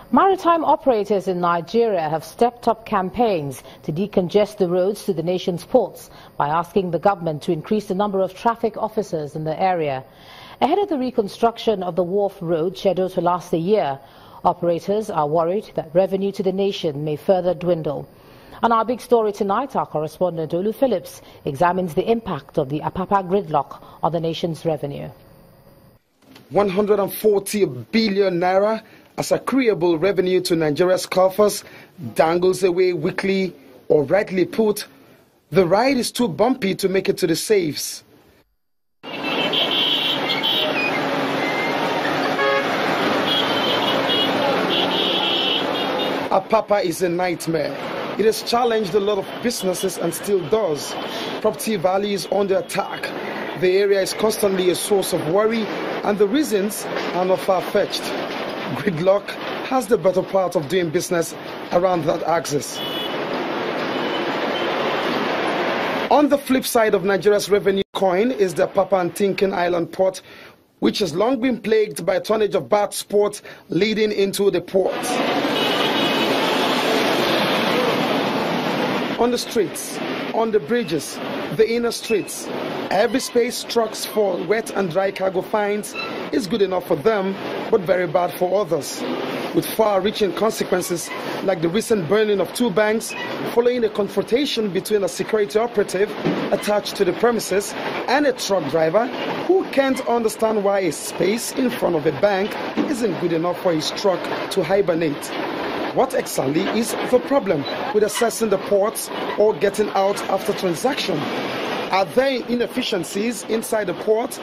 Maritime operators in Nigeria have stepped up campaigns to decongest the roads to the nation's ports by asking the government to increase the number of traffic officers in the area. Ahead of the reconstruction of the Wharf Road scheduled to last a year, operators are worried that revenue to the nation may further dwindle. On our big story tonight, our correspondent Olu Phillips examines the impact of the Apapa gridlock on the nation's revenue. 140 billion naira as accruable revenue to Nigeria's coffers dangles away weekly, or rightly put, the ride is too bumpy to make it to the safes. Apapa is a nightmare. It has challenged a lot of businesses and still does. Property value is under attack. The area is constantly a source of worry, and the reasons are not far-fetched. Gridlock has the better part of doing business around that axis. On the flip side of Nigeria's revenue coin is the Apapa and Tinkan Island port, which has long been plagued by a tonnage of bad sports leading into the port. On the streets, on the bridges, the inner streets, every space trucks for wet and dry cargo finds is good enough for them, but very bad for others, with far-reaching consequences like the recent burning of 2 banks following a confrontation between a security operative attached to the premises and a truck driver who can't understand why a space in front of a bank isn't good enough for his truck to hibernate. What exactly is the problem with accessing the ports or getting out after transaction? Are there inefficiencies inside the port,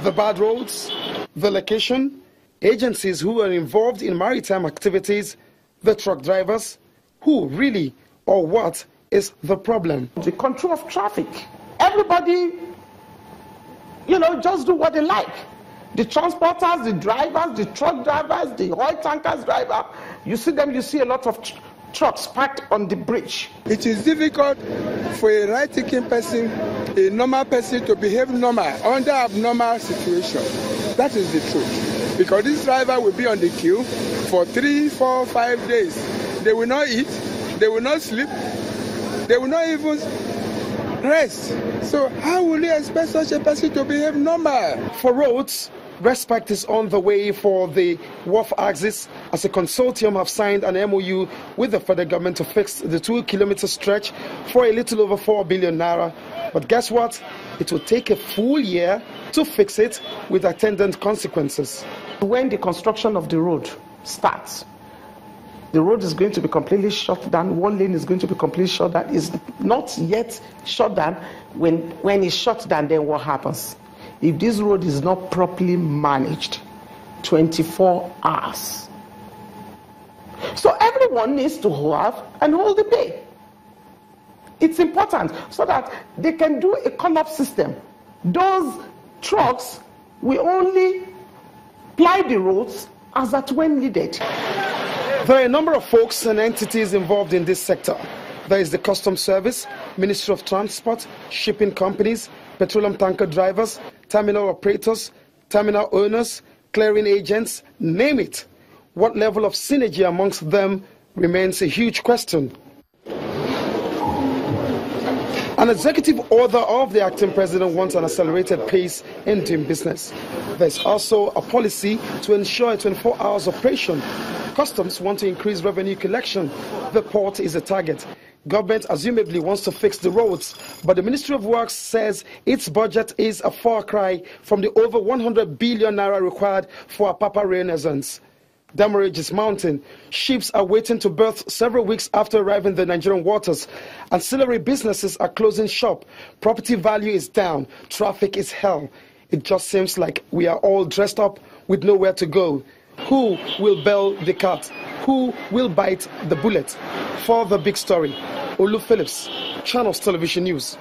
the bad roads, the location, agencies who are involved in maritime activities, the truck drivers? Who really or what is the problem? The control of traffic. Everybody, just do what they like. The transporters, the drivers, the truck drivers, the oil tankers driver, you see them, you see a lot of trucks parked on the bridge. It is difficult for a right-thinking person, a normal person, to behave normal under abnormal situation. That is the truth. Because this driver will be on the queue for 3, 4, 5 days. They will not eat, they will not sleep, they will not even rest. So how will you expect such a person to behave normal? For roads, respect is on the way for the wharf axis, as a consortium have signed an MOU with the federal government to fix the 2-kilometer stretch for a little over 4 billion naira. But guess what? It will take a full year to fix it, with attendant consequences. When the construction of the road starts, the road is going to be completely shut down. 1 lane is going to be completely shut down. It's not yet shut down. When it's shut down, then what happens? If this road is not properly managed, 24 hours. So everyone needs to have and hold the pay. It's important so that they can do a call-up system. Those trucks will only ply the roads as at when needed. There are a number of folks and entities involved in this sector. There is the Customs Service, Ministry of Transport, shipping companies, petroleum tanker drivers, terminal operators, terminal owners, clearing agents, name it. What level of synergy amongst them remains a huge question. An executive order of the acting president wants an accelerated pace in doing business. There's also a policy to ensure a 24 hours operation. Customs want to increase revenue collection. The port is a target. Government assumably wants to fix the roads, but the Ministry of Works says its budget is a far cry from the over 100 billion naira required for Apapa renaissance. Demurrage is mounting. Ships are waiting to berth several weeks after arriving in the Nigerian waters. Ancillary businesses are closing shop. Property value is down. Traffic is hell. It just seems like we are all dressed up with nowhere to go. Who will bail the cat? Who will bite the bullet? For the big story, Olu Phillips, Channels Television News.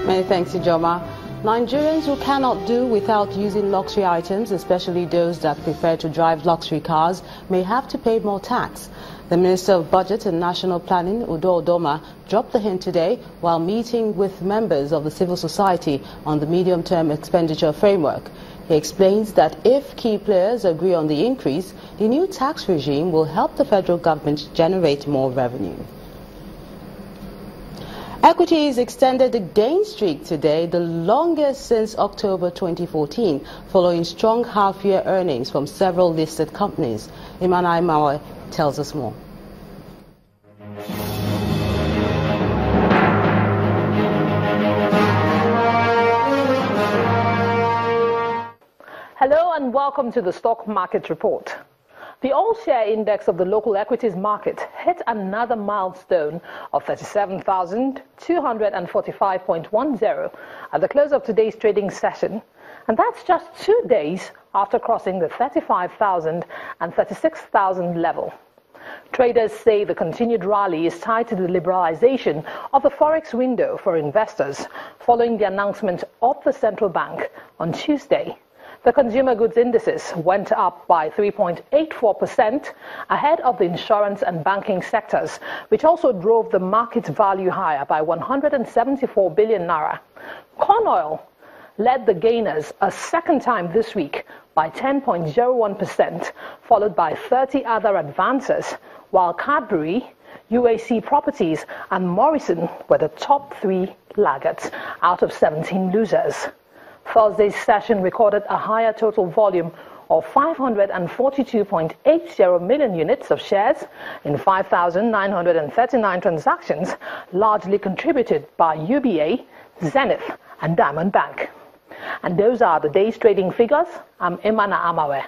Many thanks, Ijoma. Nigerians who cannot do without using luxury items, especially those that prefer to drive luxury cars, may have to pay more tax. The Minister of Budget and National Planning, Udo Odoma, dropped the hint today while meeting with members of the civil society on the medium-term expenditure framework. He explains that if key players agree on the increase, the new tax regime will help the federal government generate more revenue. Equities extended a gain streak today, the longest since October 2014, following strong half-year earnings from several listed companies. Imana Imawe tells us more. Hello and welcome to the Stock Market Report. The all-share index of the local equities market hit another milestone of 37,245.10 at the close of today's trading session, and that's just 2 days after crossing the 35,000 and 36,000 level. Traders say the continued rally is tied to the liberalization of the forex window for investors following the announcement of the central bank on Tuesday. The consumer goods indices went up by 3.84% ahead of the insurance and banking sectors, which also drove the market value higher by 174 billion naira. Corn oil led the gainers a second time this week by 10.01%, followed by 30 other advances, while Cadbury, UAC Properties and Morrison were the top 3 laggards out of 17 losers. Thursday's session recorded a higher total volume of 542.80 million units of shares in 5,939 transactions, largely contributed by UBA, Zenith and Diamond Bank. And those are the day's trading figures. I'm Imana Amawe.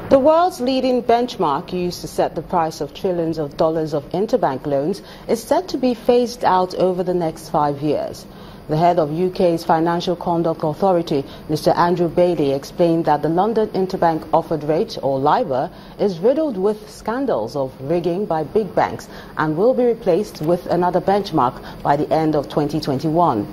The world's leading benchmark used to set the price of trillions of dollars of interbank loans is set to be phased out over the next 5 years. The head of UK's Financial Conduct Authority, Mr. Andrew Bailey, explained that the London Interbank Offered Rate, or LIBOR, is riddled with scandals of rigging by big banks and will be replaced with another benchmark by the end of 2021.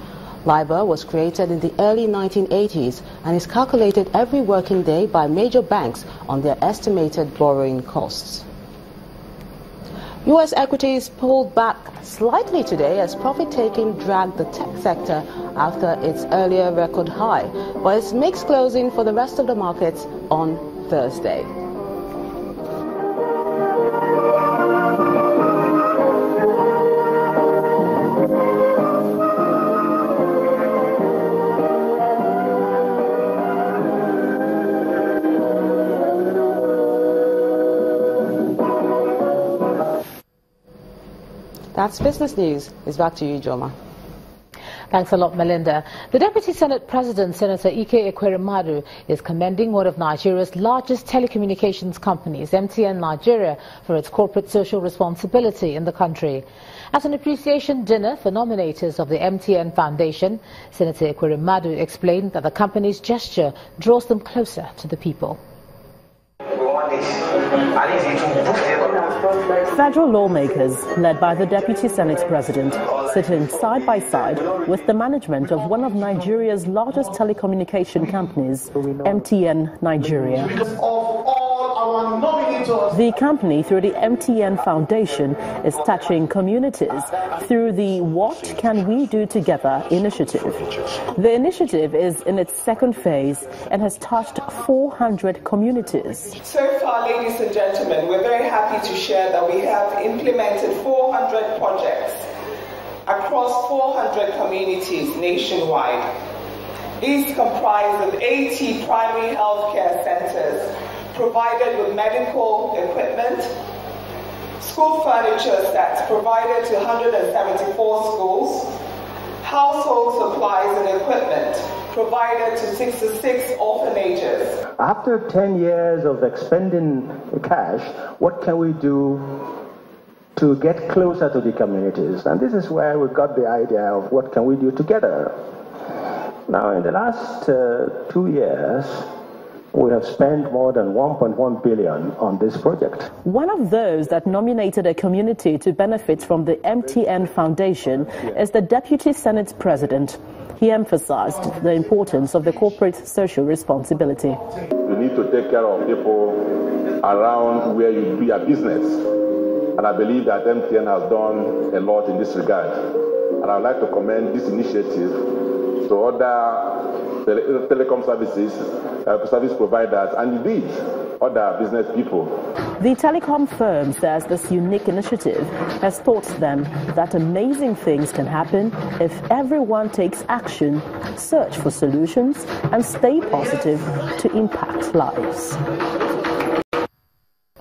LIBOR was created in the early 1980s and is calculated every working day by major banks on their estimated borrowing costs. U.S. equities pulled back slightly today as profit-taking dragged the tech sector after its earlier record high, but it's mixed closing for the rest of the markets on Thursday. That's business news. It's back to you, Joma. Thanks a lot, Melinda. The Deputy Senate President, Senator Ike Ekweremadu, is commending one of Nigeria's largest telecommunications companies, MTN Nigeria, for its corporate social responsibility in the country. At an appreciation dinner for nominators of the MTN Foundation, Senator Ekweremadu explained that the company's gesture draws them closer to the people. Federal lawmakers, led by the Deputy Senate President, sitting side by side with the management of one of Nigeria's largest telecommunication companies, MTN Nigeria. The company, through the MTN Foundation, is touching communities through the What Can We Do Together initiative. The initiative is in its second phase and has touched 400 communities. So far, ladies and gentlemen, we're very happy to share that we have implemented 400 projects across 400 communities nationwide. These comprise of 80 primary healthcare centers provided with medical equipment, school furniture sets provided to 174 schools, household supplies and equipment provided to 66 orphanages. After 10 years of expending cash, what can we do to get closer to the communities? And this is where we got the idea of what can we do together. Now, in the last 2 years, we have spent more than 1.1 billion on this project. One of those that nominated a community to benefit from the MTN Foundation is the Deputy Senate President. He emphasized the importance of the corporate social responsibility. You need to take care of people around where you do your business. And I believe that MTN has done a lot in this regard. And I'd like to commend this initiative to other telecom services, service providers, and indeed other business people. The telecom firm says this unique initiative has taught them that amazing things can happen if everyone takes action, search for solutions, and stay positive to impact lives.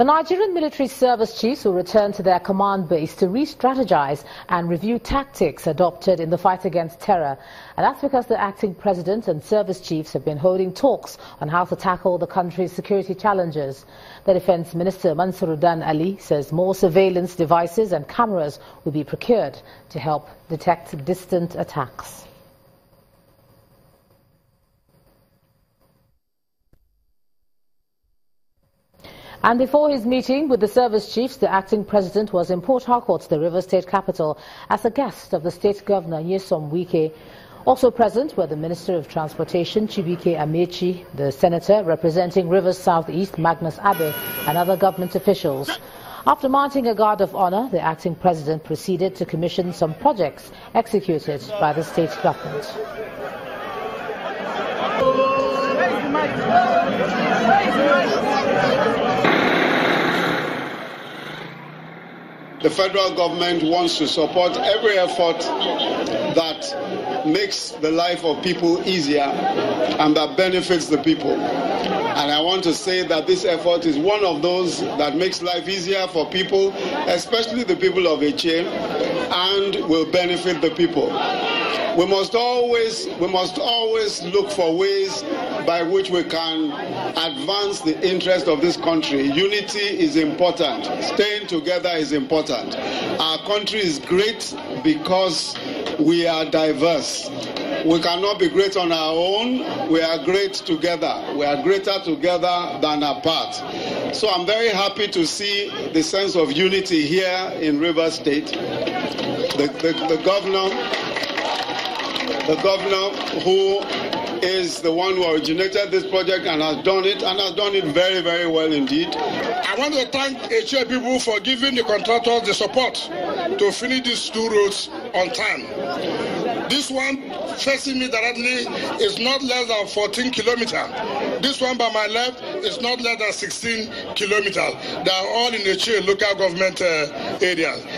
The Nigerian military service chiefs will return to their command base to re-strategize and review tactics adopted in the fight against terror. And that's because the acting president and service chiefs have been holding talks on how to tackle the country's security challenges. The Defense Minister Mansuruddin Ali says more surveillance devices and cameras will be procured to help detect distant attacks. And before his meeting with the service chiefs, the acting president was in Port Harcourt, the Rivers State capital, as a guest of the state governor, Nyesom Wike. Also present were the Minister of Transportation, Chibuike Amechi, the senator representing Rivers Southeast, Magnus Abe, and other government officials. After mounting a guard of honor, the acting president proceeded to commission some projects executed by the state government. The federal government wants to support every effort that makes the life of people easier and that benefits the people. And I want to say that this effort is one of those that makes life easier for people, especially the people of Eche, and will benefit the people. We must always look for ways by which we can advance the interest of this country. Unity is important. Staying together is important. Our country is great because we are diverse. We cannot be great on our own. We are great together. We are greater together than apart. So I'm very happy to see the sense of unity here in Rivers State. The governor who is the one who originated this project and has done it very, very well indeed. I want to thank HA people for giving the contractors the support to finish these two roads on time. This one facing me directly is not less than 14 kilometers. This one by my left is not less than 16 kilometers. They are all in the HA local government areas.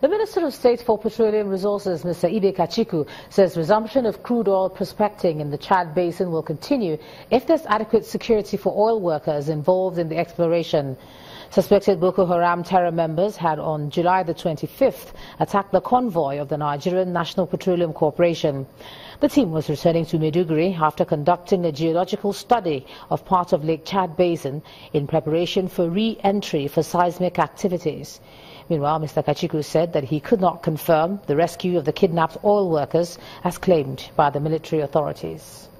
The Minister of State for Petroleum Resources, Mr. Ibe Kachiku, says resumption of crude oil prospecting in the Chad Basin will continue if there's adequate security for oil workers involved in the exploration. Suspected Boko Haram terror members had on July the 25th attacked the convoy of the Nigerian National Petroleum Corporation. The team was returning to Maiduguri after conducting a geological study of part of Lake Chad Basin in preparation for re-entry for seismic activities. Meanwhile, Mr. Kachiku said that he could not confirm the rescue of the kidnapped oil workers as claimed by the military authorities.